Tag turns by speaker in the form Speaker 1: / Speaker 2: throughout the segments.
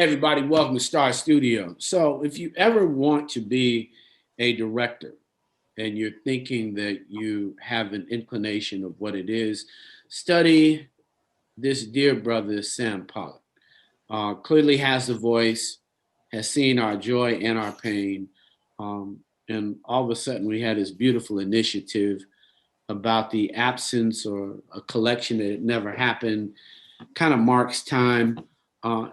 Speaker 1: Everybody, welcome to Star Studio. So, if you ever want to be a director and you're thinking that you have an inclination of what it is, study this dear brother, Sam Pollard. Clearly has the voice, has seen our joy and our pain. And all of a sudden, we had this beautiful initiative about the absence or a collection that had never happened, kind of marks time.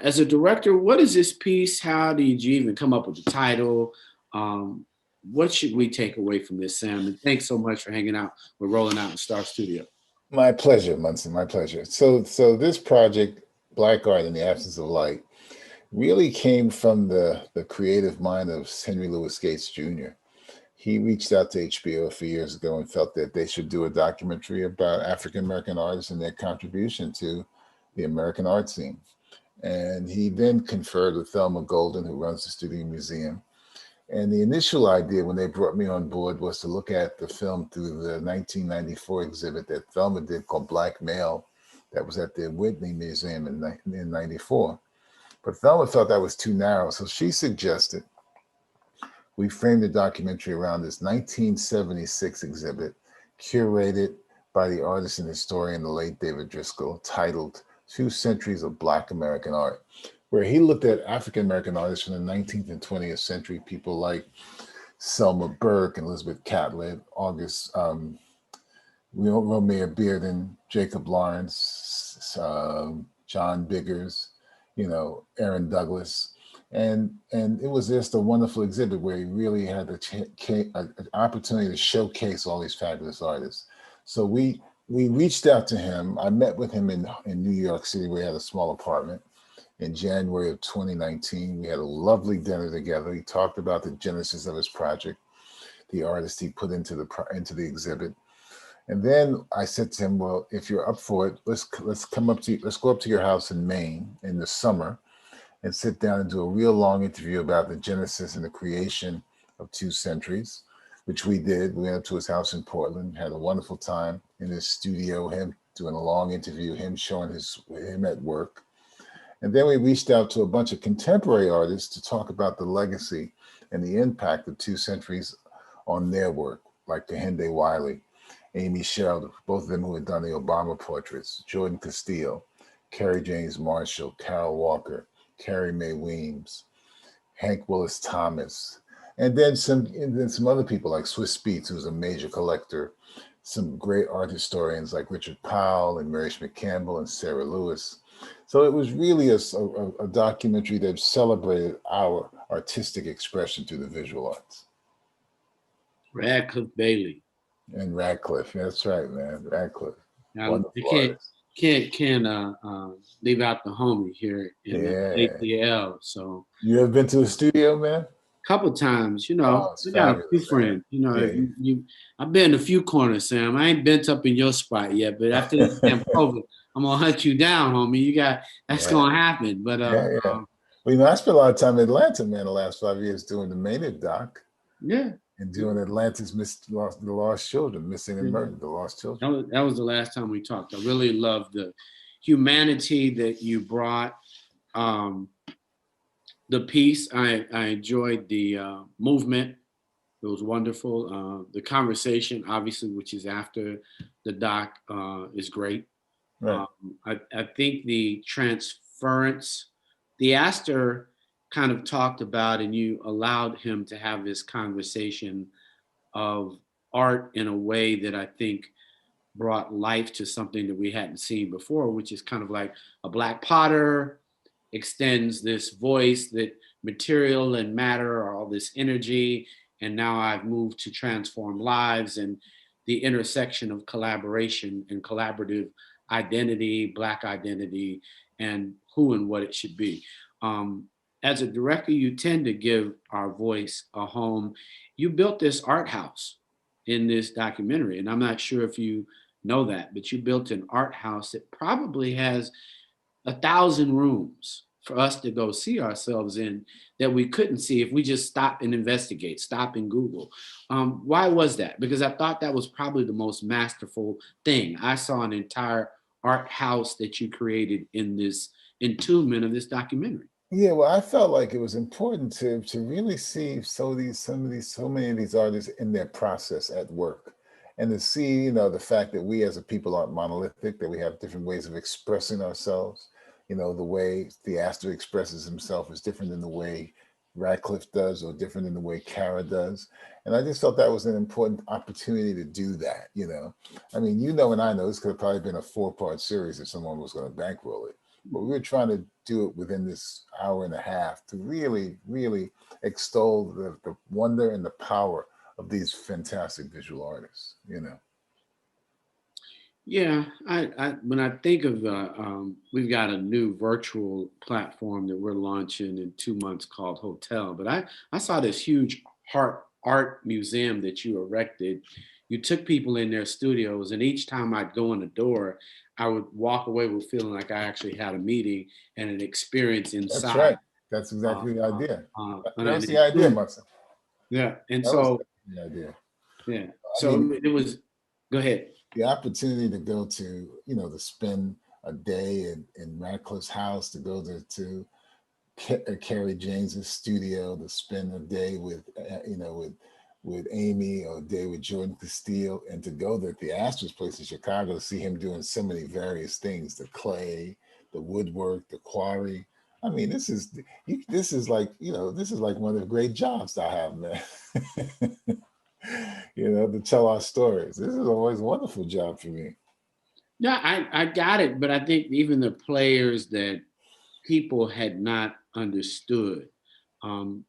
Speaker 1: As a director, what is this piece? How did you even come up with the title? Um, what should we take away from this, Sam? And thanks so much for hanging out. We're rolling out in Star Studio.
Speaker 2: My pleasure, Munson. My pleasure. So this project, Black Art in the Absence of Light, really came from the creative mind of Henry Louis Gates Jr. He reached out to HBO a few years ago and felt that they should do a documentary about African American artists and their contribution to the American art scene. And he then conferred with Thelma Golden, who runs the Studio Museum. And the initial idea when they brought me on board was to look at the film through the 1994 exhibit that Thelma did called Black Male that was at the Whitney Museum in 94. But Thelma felt that was too narrow. So she suggested we frame the documentary around this 1976 exhibit curated by the artist and historian, the late David Driscoll, titled Two Centuries of Black American Art, where he looked at African American artists from the 19th and 20th century, people like Selma Burke and Elizabeth Catlett, August Romeo Bearden, Jacob Lawrence, John Biggers, Aaron Douglas. And it was just a wonderful exhibit where he really had an opportunity to showcase all these fabulous artists. So we reached out to him. I met with him in New York City, where he had a small apartment in January of 2019. We had a lovely dinner together. He talked about the genesis of his project, the artist he put into the exhibit. And then I said to him, well, if you're up for it, let's go up to your house in Maine in the summer and sit down and do a real long interview about the genesis and the creation of Two Centuries, which we did. We went up to his house in Portland, had a wonderful time in his studio, him doing a long interview, him showing him at work. And then we reached out to a bunch of contemporary artists to talk about the legacy and the impact of Two Centuries on their work, like Kehinde Wiley, Amy Sherald, both of them who had done the Obama portraits, Jordan Castillo, Kerry James Marshall, Carol Walker, Carrie Mae Weems, Hank Willis Thomas, and then some other people like Swiss Beats, who's a major collector, some great art historians like Richard Powell and Mary Schmidt Campbell and Sarah Lewis. So it was really a documentary that celebrated our artistic expression through the visual arts.
Speaker 1: Radcliffe Bailey.
Speaker 2: And Radcliffe, that's right, man, Radcliffe.
Speaker 1: Now, you
Speaker 2: Wonderful
Speaker 1: can't
Speaker 2: artist.
Speaker 1: leave out the homie here in
Speaker 2: Yeah.
Speaker 1: ATL. So
Speaker 2: You ever been to the studio, man?
Speaker 1: couple times,
Speaker 2: Oh, it's
Speaker 1: we got a few
Speaker 2: fabulous, man.
Speaker 1: friends.
Speaker 2: Yeah.
Speaker 1: I've been in a few corners, Sam. I ain't bent up in your spot yet, but after this damn COVID, I'm gonna hunt you down, homie. That's
Speaker 2: Yeah.
Speaker 1: gonna happen. But
Speaker 2: Yeah. Well, I spent a lot of time in Atlanta, man, the last 5 years doing the Maynard doc
Speaker 1: yeah,
Speaker 2: and doing Atlanta's the Lost Children, Missing and
Speaker 1: mhm.
Speaker 2: Murdered, the Lost Children.
Speaker 1: That was the last time we talked. I really loved the humanity that you brought. Um, the piece, I enjoyed the movement. It was wonderful. The conversation, obviously, which is after the doc, is great.
Speaker 2: Right.
Speaker 1: I think the transference, the Astor kind of talked about, and you allowed him to have this conversation of art in a way that I think brought life to something that we hadn't seen before, which is kind of like a Black Potter extends this voice, that material and matter are all this energy. And now I've moved to transform lives and the intersection of collaboration and collaborative identity, Black identity, and who and what it should be. Um, as a director, you tend to give our voice a home. You built this art house in this documentary, and I'm not sure if you know that, but you built an art house that probably has 1,000 rooms for us to go see ourselves in that we couldn't see if we just stop and investigate, stop and Google. Why was that? Because I thought that was probably the most masterful thing. I saw an entire art house that you created in this entombment of this documentary.
Speaker 2: Yeah, well, I felt like it was important to really see so many of these artists in their process at work, and to see, the fact that we as a people aren't monolithic, that we have different ways of expressing ourselves. The way Theaster expresses himself is different than the way Radcliffe does, or different than the way Cara does. And I just felt that was an important opportunity to do that. I mean, and I know this could have probably been a 4-part series if someone was going to bankroll it, but we were trying to do it within this hour and a half to really, really extol the wonder and the power of these fantastic visual artists.
Speaker 1: Yeah, when I think of we've got a new virtual platform that we're launching in 2 months called Hotel. But I saw this huge art museum that you erected. You took people in their studios, and each time I'd go in the door, I would walk away with feeling like I actually had a meeting and an experience
Speaker 2: That's
Speaker 1: inside.
Speaker 2: right. That's
Speaker 1: Uh,
Speaker 2: exactly the
Speaker 1: uh,
Speaker 2: idea.
Speaker 1: and
Speaker 2: That
Speaker 1: I
Speaker 2: was the idea,
Speaker 1: include,
Speaker 2: Munson.
Speaker 1: yeah, and
Speaker 2: That was
Speaker 1: so
Speaker 2: definitely the idea.
Speaker 1: yeah,
Speaker 2: I mean,
Speaker 1: so it was. Go ahead.
Speaker 2: the opportunity to go to spend a day in Radcliffe's house, to go to Kerry James's studio, to spend a day with Amy, or a day with Jordan Castile, and to go to the Astor's place in Chicago to see him doing so many various things: the clay, the woodwork, the quarry. I mean, this is like one of the great jobs I have, man. To tell our stories. This is always a wonderful job for me.
Speaker 1: Yeah, I got it, but I think even the players that people had not understood,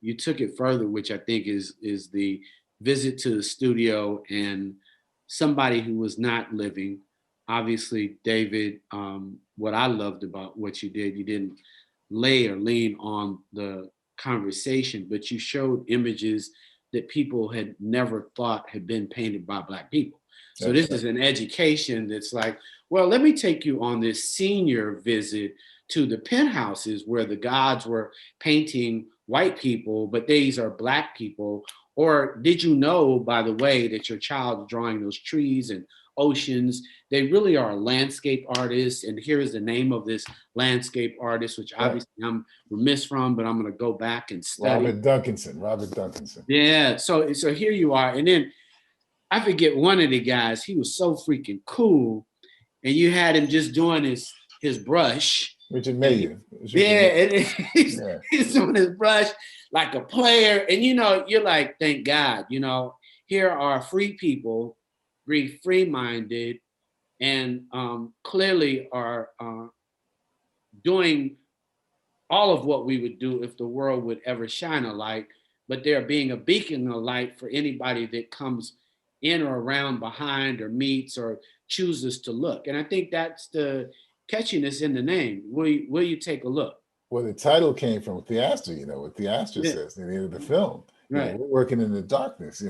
Speaker 1: you took it further, which I think is the visit to the studio and somebody who was not living. Obviously, David, what I loved about what you didn't lay or lean on the conversation, but you showed images that people had never thought had been painted by Black people. So
Speaker 2: That's
Speaker 1: this
Speaker 2: right.
Speaker 1: is an education that's like, well, let me take you on this senior visit to the penthouses where the gods were painting white people, but these are Black people. Or did you know, by the way, that your child is drawing those trees and oceans? They really are landscape artists. And here is the name of this landscape artist, which
Speaker 2: Right.
Speaker 1: obviously I'm remiss from, but I'm going to go back and study.
Speaker 2: Robert Duncanson. Robert Duncanson.
Speaker 1: Yeah. So here you are. And then I forget one of the guys, he was so freaking cool. And you had him just doing his brush.
Speaker 2: Richard
Speaker 1: And he,
Speaker 2: Mayu. It's
Speaker 1: yeah,
Speaker 2: Richard Mayu.
Speaker 1: and
Speaker 2: Yeah.
Speaker 1: he's doing his brush like a player. And you're like, thank God, here are free people, free minded, and clearly are doing all of what we would do if the world would ever shine a light, but they're being a beacon of light for anybody that comes in or around, behind, or meets, or chooses to look. And I think that's the catchiness in the name. Will you take a look?
Speaker 2: Well, the title came from Theaster, what Theaster
Speaker 1: Yeah,
Speaker 2: says at the end of the film.
Speaker 1: right.
Speaker 2: We're working in the darkness.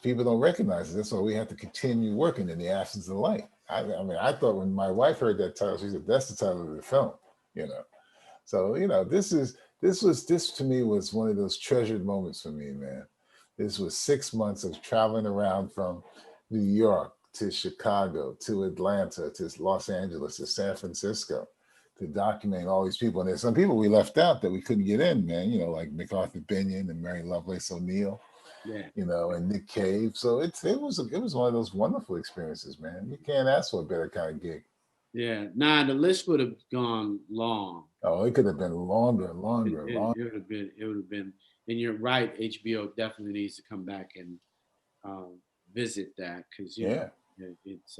Speaker 2: People don't recognize it. That's why we have to continue working in the absence of light. I mean, I thought when my wife heard that title, she said, that's the title of the film, you know. So, this to me was one of those treasured moments for me, man. This was 6 months of traveling around from New York to Chicago to Atlanta to Los Angeles to San Francisco to document all these people. And there's some people we left out that we couldn't get in, man, like MacArthur Binion and Mary Lovelace O'Neill,
Speaker 1: Yeah.
Speaker 2: and Nick Cave. So it was one of those wonderful experiences, man. You can't ask for a better kind of gig.
Speaker 1: Yeah. Nah, the list would have gone long.
Speaker 2: Oh, it could have been longer,
Speaker 1: It,
Speaker 2: longer,
Speaker 1: it,
Speaker 2: longer.
Speaker 1: it would have been, and you're right, HBO definitely needs to come back and um, visit that, because
Speaker 2: Yeah.
Speaker 1: it's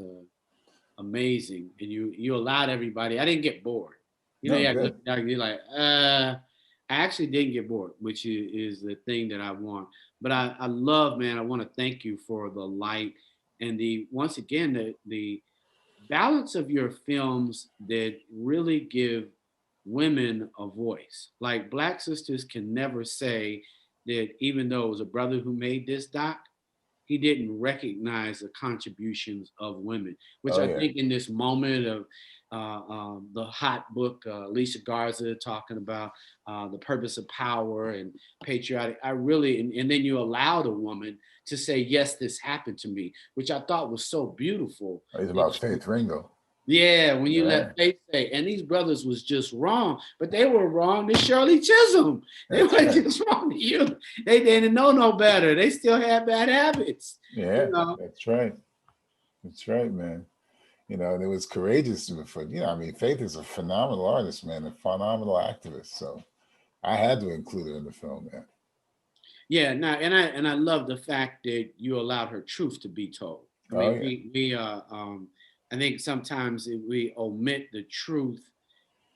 Speaker 1: amazing, and you allowed everybody. I didn't get bored.
Speaker 2: No, good.
Speaker 1: You're like, I actually didn't get bored, which is the thing that I want. But I love, man. I want to thank you for the light and the once again the balance of your films that really give women a voice. Like Black sisters can never say that even though it was a brother who made this doc, he didn't recognize the contributions of women, which
Speaker 2: Oh
Speaker 1: I
Speaker 2: yeah.
Speaker 1: think in this moment of the hot book, Alicia Garza talking about the purpose of power and patriotic, I really, and then you allowed a woman to say, yes, this happened to me, which I thought was so beautiful.
Speaker 2: It's
Speaker 1: That
Speaker 2: about Faith Ringo.
Speaker 1: Yeah, when you
Speaker 2: Right.
Speaker 1: let Faith say, and these brothers was just wrong, but they were wrong to Shirley Chisholm. They
Speaker 2: That's
Speaker 1: weren't
Speaker 2: right.
Speaker 1: just wrong to you. They didn't know no better. They still had bad habits, you
Speaker 2: Yeah,
Speaker 1: know.
Speaker 2: that's right. That's right, man. And it was courageous for, I mean, Faith is a phenomenal artist, man, a phenomenal activist. So I had to include her in the film, man.
Speaker 1: Yeah, now and I love the fact that you allowed her truth to be told. I
Speaker 2: Oh
Speaker 1: mean,
Speaker 2: yeah,
Speaker 1: we I think sometimes we omit the truth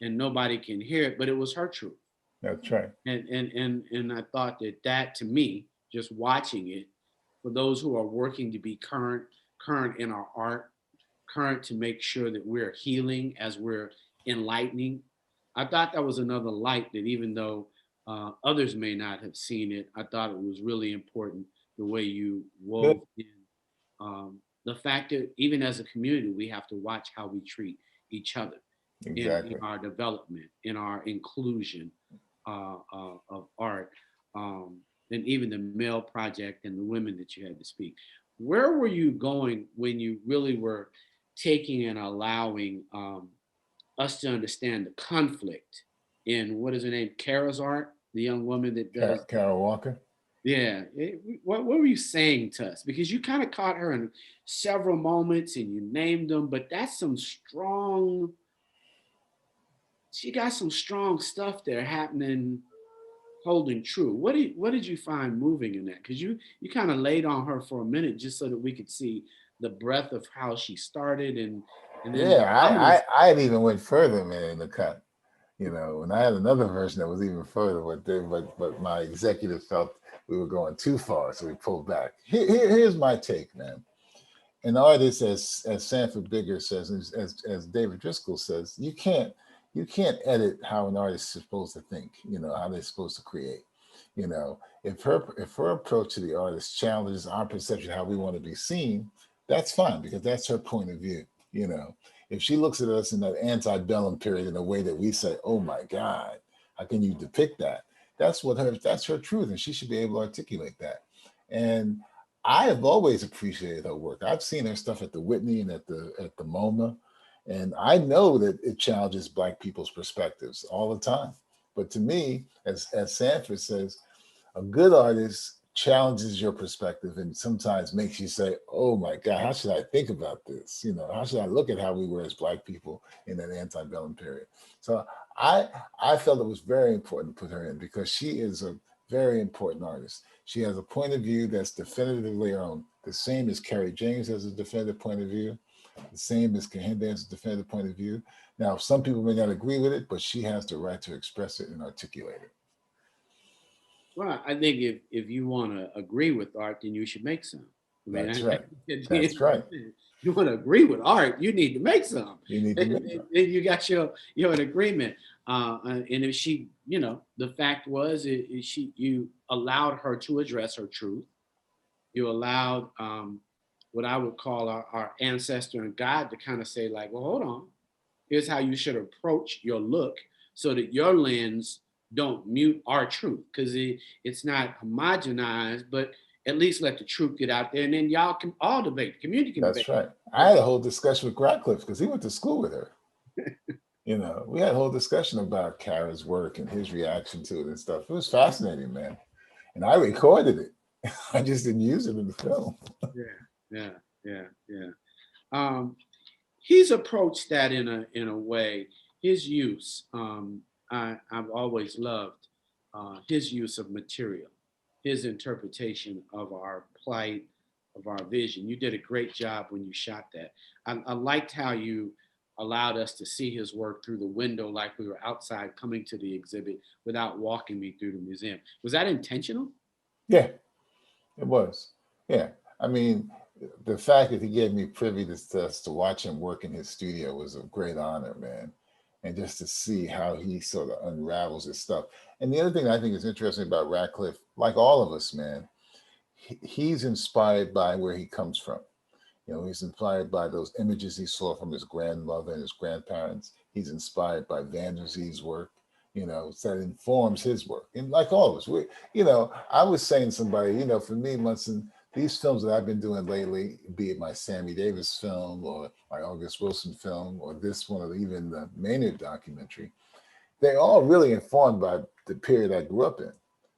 Speaker 1: and nobody can hear it, but it was her truth.
Speaker 2: that's right.
Speaker 1: And I thought that to me, just watching it, for those who are working to be current in our art, current to make sure that we're healing as we're enlightening. I thought that was another light that even though others may not have seen it, I thought it was really important the way you
Speaker 2: Good.
Speaker 1: wove in the fact that even as a community, we have to watch how we treat each other in
Speaker 2: Exactly.
Speaker 1: our development, in our inclusion of art, and even the male project and the women that you had to speak. Where were you going when you really were taking and allowing us to understand the conflict in what is her name, Kara's art, the young woman that does
Speaker 2: Carol Walker.
Speaker 1: yeah. What were you saying to us? Because you kind of caught her in several moments and you named them, but that's some strong, she got some strong stuff there happening, holding true. What did you find moving in that? Because you kind of laid on her for a minute just so that we could see the breadth of how she started and then
Speaker 2: Yeah,
Speaker 1: the
Speaker 2: I,
Speaker 1: dominance.
Speaker 2: I I had even went further, man, in the cut. And I had another version that was even further, but my executive felt we were going too far, so we pulled back. Here's my take, man. An artist, as Sanford Bigger says, as David Driscoll says, you can't edit how an artist is supposed to think. How they're supposed to create. If her approach to the artist challenges our perception of how we want to be seen, that's fine because that's her point of view. You know, if she looks at us in that antebellum period in a way that we say, "Oh my God, how can you depict that?" That's her truth, and she should be able to articulate that. And I have always appreciated her work. I've seen her stuff at the Whitney and at the MoMA, and I know that it challenges Black people's perspectives all the time. But to me, as Sanford says, a good artist challenges your perspective and sometimes makes you say, "Oh my God, how should I think about this? How should I look at how we were as Black people in that antebellum period?" So I I felt it was very important to put her in because she is a very important artist. She has a point of view that's definitively her own. The same as Kerry James has a definitive point of view. The same as Kehinde has a definitive point of view. Now, some people may not agree with it, but she has the right to express it and articulate it.
Speaker 1: Well, I think if you want to agree with art, then you should make some. I mean,
Speaker 2: That's
Speaker 1: at
Speaker 2: right.
Speaker 1: the end
Speaker 2: That's
Speaker 1: of the
Speaker 2: right.
Speaker 1: day, you want to agree with art, you need to make some.
Speaker 2: You need to
Speaker 1: Then
Speaker 2: make them.
Speaker 1: you got your an agreement. And if she, the fact was, she you allowed her to address her truth. You allowed what I would call our ancestor and God to kind of say, like, well, hold on, here's how you should approach your look so that your lens don't mute our truth because it's not homogenized, but at least let the truth get out there and then y'all can all debate, the community can debate.
Speaker 2: That's right. I
Speaker 1: But
Speaker 2: had a whole discussion with Radcliffe because he went to school with her. We had a whole discussion about Kara's work and his reaction to it and stuff. It was fascinating, man. And I recorded it. I just didn't use it in the film.
Speaker 1: yeah, yeah, yeah. Um, he's approached that in a way. His use, I've always loved his use of material, his interpretation of our plight, of our vision. You did a great job when you shot that. I liked how you allowed us to see his work through the window, like we were outside coming to the exhibit without walking me through the museum. Was that intentional?
Speaker 2: Yeah, it was. Yeah. I mean, the fact that he gave me privy to watch him work in his studio was a great honor, man. And just to see how he sort of unravels his stuff. And the other thing I think is interesting about Radcliffe, like all of us, man, he's inspired by where he comes from. He's inspired by those images he saw from his grandmother and his grandparents. He's inspired by Vanderzee's work, so that informs his work. And like all of us, I was saying to somebody, for me, Munson, these films that I've been doing lately, be it my Sammy Davis film or my August Wilson film or this one or even the Maynard documentary, they're all really informed by the period I grew up in.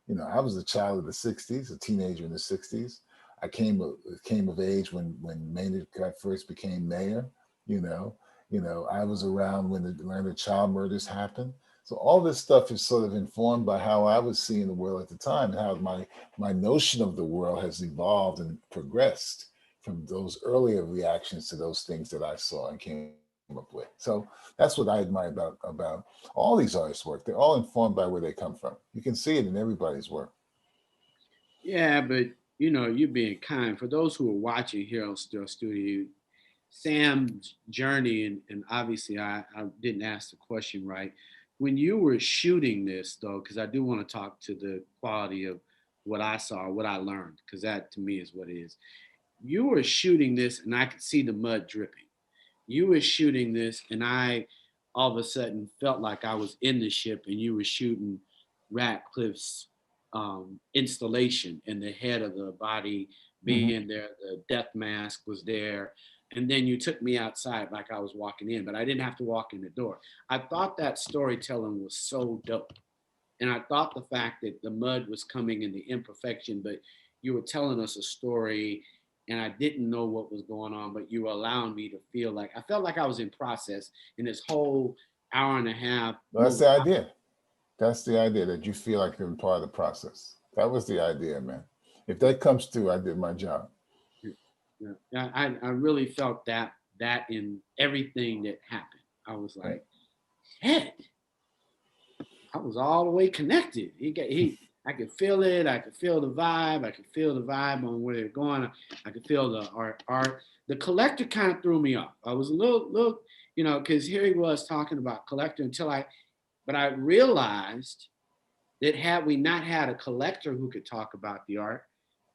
Speaker 2: You know, I was a child of the '60s, a teenager in the '60s. I came of age when Maynard first became mayor. You know, I was around when the Atlanta child murders happened. So all this stuff is sort of informed by how I was seeing the world at the time and how my notion of the world has evolved and progressed from those earlier reactions to those things that I saw and came up with. So that's what I admire about all these artists' work. They're all informed by where they come from. You can see it in everybody's work.
Speaker 1: Yeah, but you're being kind. For those who are watching here on Still Studio, Sam's journey, and obviously I didn't ask the question right. When you were shooting this, though, because I do want to talk to the quality of what I saw, what I learned, because that to me is what it is. You were shooting this, and I could see the mud dripping. You were shooting this, and I all of a sudden felt like I was in the ship, and you were shooting Ratcliffe's installation, and the head of the body
Speaker 2: Hmm.
Speaker 1: being there, the death mask was there, and then you took me outside like I was walking in, but I didn't have to walk in the door. I thought that storytelling was so dope. And I thought the fact that the mud was coming in the imperfection, but you were telling us a story and I didn't know what was going on, but you were allowing me to feel like I felt like I was in process in this whole hour and a half
Speaker 2: Well, that's
Speaker 1: movie.
Speaker 2: the idea. That's the idea that you feel like you're part of the process. That was the idea, man. If that comes through, I did my job.
Speaker 1: Yeah, yeah. I really felt that in everything that happened. I was
Speaker 2: Right.
Speaker 1: like, shit, I was all the way connected. I could feel it. I could feel the vibe. I could feel the vibe on where they're going. I could feel the art. The collector kind of threw me off. I was a little, because here he was talking about collector but I realized that had we not had a collector who could talk about the art,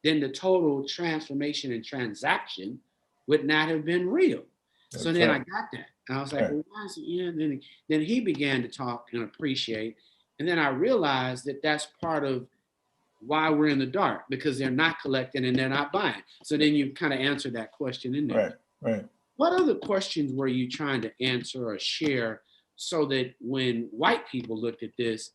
Speaker 1: then the total transformation and transaction would not have been real. So
Speaker 2: That's
Speaker 1: then I
Speaker 2: right.
Speaker 1: got that. And I was like,
Speaker 2: Right.
Speaker 1: well, why is it? Yeah. Then he began to talk and appreciate. And then I realized that that's part of why we're in the dark because they're not collecting and they're not buying. So then you kind of answered that question in there.
Speaker 2: Right. Right.
Speaker 1: What other questions were you trying to answer or share so that when white people looked at this,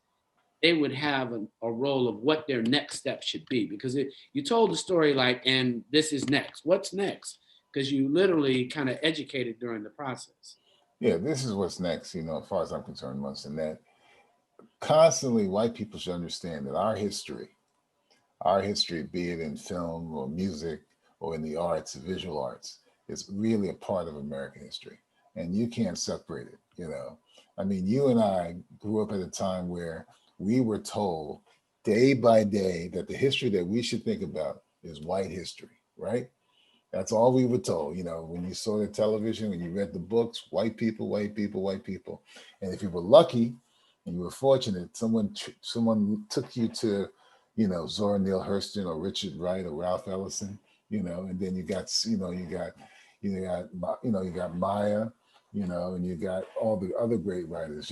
Speaker 1: they would have a role of what their next step should be because you told the story like, and this is next. What's next? Because you literally kind of educated during the process.
Speaker 2: Yeah, this is what's next, as far as I'm concerned, once and that constantly white people should understand that our history, be it in film or music or in the arts, visual arts, is really a part of American history. And you can't separate it. I mean, you and I grew up at a time where we were told day by day that the history that we should think about is white history, right? That's all we were told. When you saw the television, when you read the books, white people, white people, white people. And if you were lucky and you were fortunate, someone took you to, Zora Neale Hurston or Richard Wright or Ralph Ellison, and then you got Maya, and you got all the other great writers.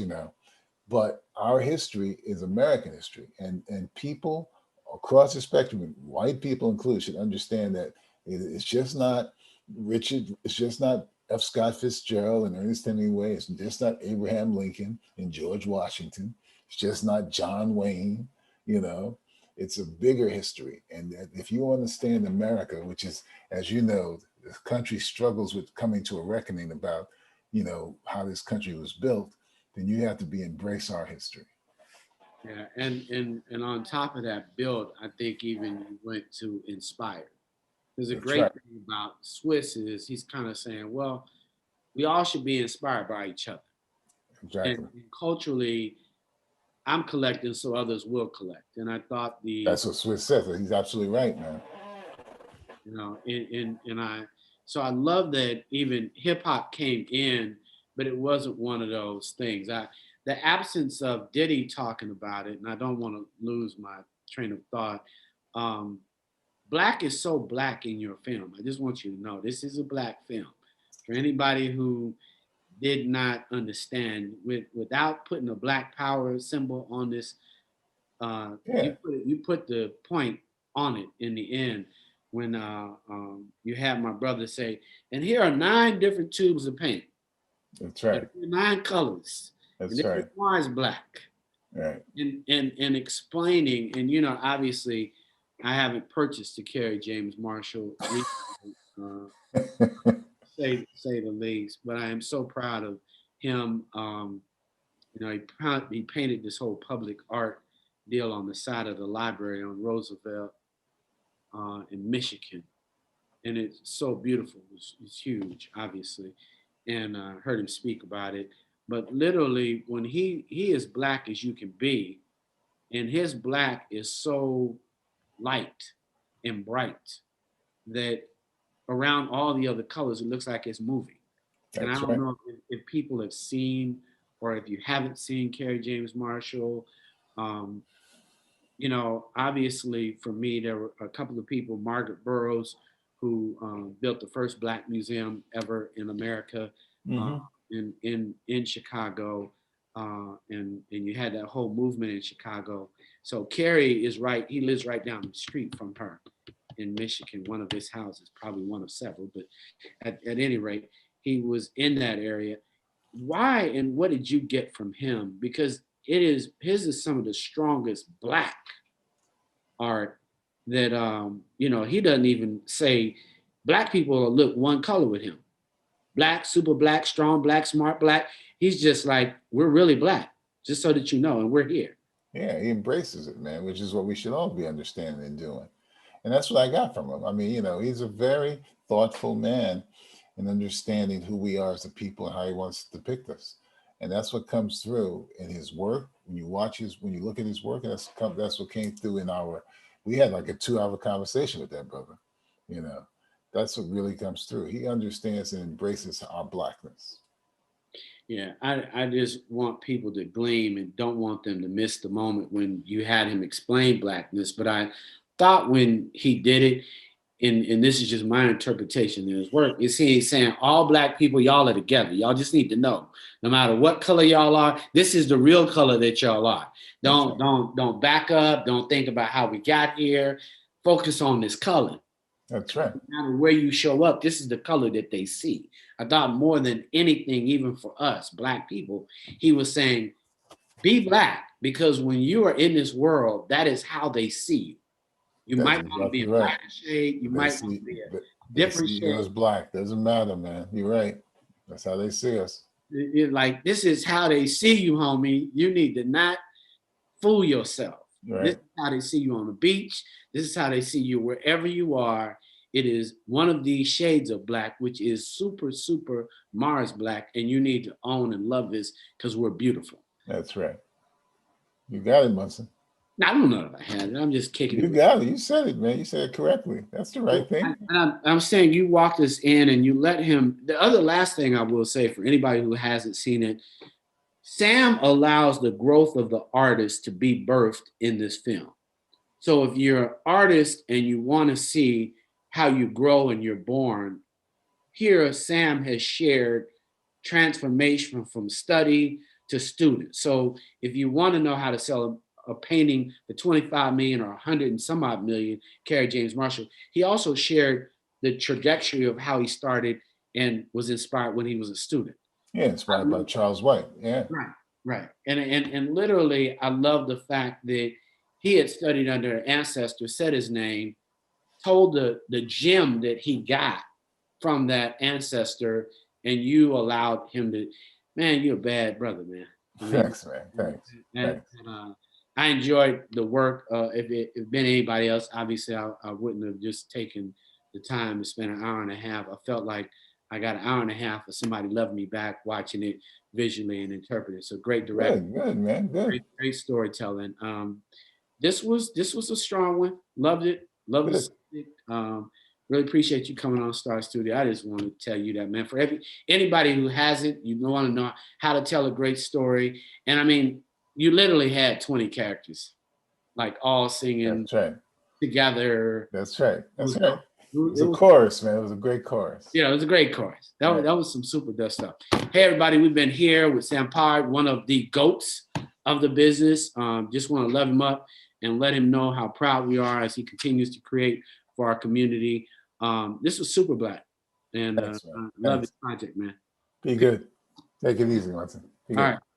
Speaker 2: But our history is American history, and people across the spectrum, white people included, should understand that it's just not Richard. It's just not F. Scott Fitzgerald and Ernest Hemingway. It's just not Abraham Lincoln and George Washington. It's just not John Wayne. You know, it's a bigger history, and if you understand America, which is, as you know, the country struggles with coming to a reckoning about, how this country was built, then you have to embrace our history.
Speaker 1: Yeah, and on top of that build, I think even you went to inspire. There's a
Speaker 2: That's right.
Speaker 1: great thing about Swiss is he's kind of saying, well, we all should be inspired by each other.
Speaker 2: Exactly.
Speaker 1: And culturally, I'm collecting so others will collect. And I thought
Speaker 2: That's what Swiss says. He's absolutely right, man.
Speaker 1: and so I love that even hip hop came in, but it wasn't one of those things. The absence of Diddy talking about it, and I don't want to lose my train of thought. Um, Black is so black in your film. I just want you to know this is a black film. For anybody who did not understand, without putting a black power symbol on this,
Speaker 2: Yeah.
Speaker 1: you put the point on it in the end when you had my brother say, and here are 9 different tubes of paint,
Speaker 2: That's
Speaker 1: and
Speaker 2: right.
Speaker 1: 9 colors, and
Speaker 2: That's
Speaker 1: this is
Speaker 2: right.
Speaker 1: why it's black.
Speaker 2: Right.
Speaker 1: And explaining, and you know, obviously, I haven't purchased the Kerry James Marshall, uh, say the least, but I am so proud of him. You know, he painted this whole public art deal on the side of the library on Roosevelt in Michigan, and it's so beautiful. It's huge, obviously, and heard him speak about it. But literally, when he is black as you can be, and his black is so light and bright that around all the other colors, it looks like it's moving. And I
Speaker 2: That's
Speaker 1: don't
Speaker 2: right.
Speaker 1: know if people have seen or if you haven't seen Kerry James Marshall. Um, you know, obviously for me, there were a couple of people, Margaret Burroughs, who built the first Black museum ever in America, uh,
Speaker 2: Hmm.
Speaker 1: in Chicago, and you had that whole movement in Chicago. So Kerry is right; he lives right down the street from her in Michigan, one of his houses, probably one of several, but at any rate, he was in that area. Why and what did you get from him? Because it is his is some of the strongest Black art that you know, he doesn't even say Black people look one color with him. Black, super Black, strong Black, smart Black. He's just like, we're really Black, just so that you know, and we're here.
Speaker 2: Yeah, he embraces it, man, which is what we should all be understanding and doing. And that's what I got from him. I mean, he's a very thoughtful man in understanding who we are as a people and how he wants to depict us. And that's what comes through in his work. When you look at his work, and that's what came through in we had like a 2-hour conversation with that brother. You know, that's what really comes through. He understands and embraces our blackness.
Speaker 1: Yeah, I just want people to gleam and don't want them to miss the moment when you had him explain Blackness. But I thought when he did it, and this is just my interpretation of his work, is he's saying all Black people, y'all are together. Y'all just need to know, no matter what color y'all are, this is the real color that y'all are.
Speaker 2: That's
Speaker 1: Don't
Speaker 2: right.
Speaker 1: don't don't back up. Don't think about how we got here. Focus on this color.
Speaker 2: That's right.
Speaker 1: No matter where you show up, this is the color that they see. I thought more than anything, even for us, Black people, he was saying, be Black, because when you are in this world, that is how they see you. You
Speaker 2: That's
Speaker 1: might want to be
Speaker 2: exactly
Speaker 1: a
Speaker 2: right.
Speaker 1: lighter shade, you
Speaker 2: They
Speaker 1: might want
Speaker 2: see
Speaker 1: to be a
Speaker 2: they
Speaker 1: different
Speaker 2: see you
Speaker 1: shade.
Speaker 2: as black. Doesn't matter, man. You're right. That's how they see us.
Speaker 1: Like, this is how they see you, homie. You need to not fool yourself. This
Speaker 2: Right.
Speaker 1: is how they see you on the beach. This is how they see you wherever you are. It is one of these shades of Black, which is super, super Mars Black. And you need to own and love this because we're beautiful.
Speaker 2: That's right. You got it, Munson.
Speaker 1: Now, I don't know if I had it. I'm just kicking
Speaker 2: You
Speaker 1: it with
Speaker 2: got it. You said it, man. You said it correctly. That's the
Speaker 1: you.
Speaker 2: right thing.
Speaker 1: And I'm saying you walked us in and you let him. The other last thing I will say for anybody who hasn't seen it, Sam allows the growth of the artist to be birthed in this film. So if you're an artist and you want to see how you grow and you're born, here Sam has shared transformation from study to student. So if you want to know how to sell a painting for 25 million or 100 and some odd million, Kerry James Marshall, he also shared the trajectory of how he started and was inspired when he was a student.
Speaker 2: Yeah, inspired by Charles White. Yeah.
Speaker 1: Right, right. And literally, I love the fact that he had studied under an ancestor, said his name, told the gem that he got from that ancestor, and you allowed him to, man, you're a bad brother, man. I mean,
Speaker 2: Thanks, man. Thanks.
Speaker 1: and,
Speaker 2: Thanks.
Speaker 1: I enjoyed the work. If it had been anybody else, obviously I wouldn't have just taken the time to spend an hour and a half. I felt like I got an hour and a half of somebody loving me back, watching it visually and interpreting. So great direction,
Speaker 2: Good, man. Good.
Speaker 1: great storytelling. This was a strong one. Loved it. Loved the
Speaker 2: Good.
Speaker 1: subject. Really appreciate you coming on Star Studio. I just want to tell you that, man. For anybody who hasn't, you want to know how to tell a great story. And I mean, you literally had 20 characters, like all singing
Speaker 2: That's right.
Speaker 1: together.
Speaker 2: That's right.
Speaker 1: It
Speaker 2: That's
Speaker 1: was
Speaker 2: right.
Speaker 1: dope.
Speaker 2: It was
Speaker 1: It
Speaker 2: a
Speaker 1: was,
Speaker 2: chorus, man. It was a great chorus.
Speaker 1: yeah, it was a great chorus.
Speaker 2: Right.
Speaker 1: That was some super dust stuff. Hey, everybody, we've been here with Sam Pollard, one of the GOATs of the business. Just want to love him up and let him know how proud we are as he continues to create for our community. This was super black, and
Speaker 2: Thanks, man.
Speaker 1: I love
Speaker 2: Thanks.
Speaker 1: this project, man.
Speaker 2: Be good. Take it easy, Martin. Be
Speaker 1: All
Speaker 2: good.
Speaker 1: right.